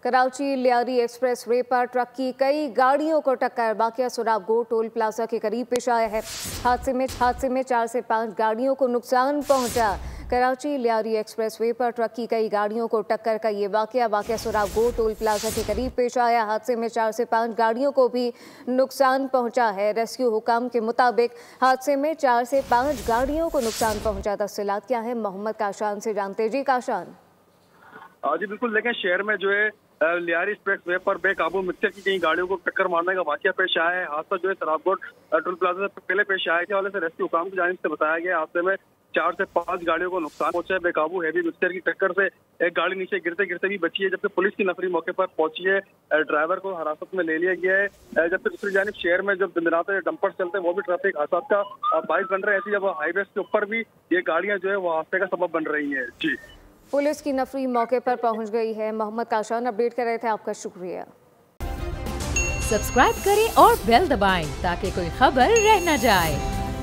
Karachi Lyari express way पर truck की कई गाड़ियों को टक्कर। वाकया सुराबगोड़ टोल प्लाजा के करीब पेश आया है। हादसे में 4 से 5 गाड़ियों को नुकसान पहुंचा। कराची लियारी एक्सप्रेस वे पर ट्रक की कई गाड़ियों को टक्कर का ये वाकया सुराबगोड़ टोल प्लाजा के करीब पेश आया। हादसे में 4 से 5 गाड़ियों को भी नुकसान पहुंचा है। रेस्क्यू हुकाम के मुताबिक हादसे में 4 से 5 गाड़ियों को नुकसान पहुंचा। तफसीलात क्या है, मोहम्मद काशान से जानते। जी काशान। जी बिल्कुल, लेकिन शहर में जो है लियारी एक्सप्रेस वे पर बेकाबू मिक्सर की कई गाड़ियों को टक्कर मारने का वाकया पेश आया है। हादसा जो है सुराबगोड़ टोल प्लाजा से पहले पेश आया के हवाले से रेस्क्यू हुकाम की जानिब से बताया गया। हादसे में 4 से 5 गाड़ियों को नुकसान पहुंचा है। बेकाबू हैवी मिक्सर की टक्कर से एक गाड़ी नीचे गिरते भी बची है, जबकि पुलिस की नफरी मौके पर पहुंची है। ड्राइवर को हिरासत में ले लिया गया है। जबकि दूसरी जानिब शहर में जब दिन रात डंपर चलते हैं वो भी ट्रैफिक हादसा का बाइस बन रहे हैं। ऐसी जब हाईवे के ऊपर भी ये गाड़ियां जो है वो हादसे का सबब बन रही है। जी, पुलिस की नफरी मौके पर पहुंच गई है। मोहम्मद काशान अपडेट कर रहे थे, आपका शुक्रिया। सब्सक्राइब करें और बेल दबाएं ताकि कोई खबर रह न जाए।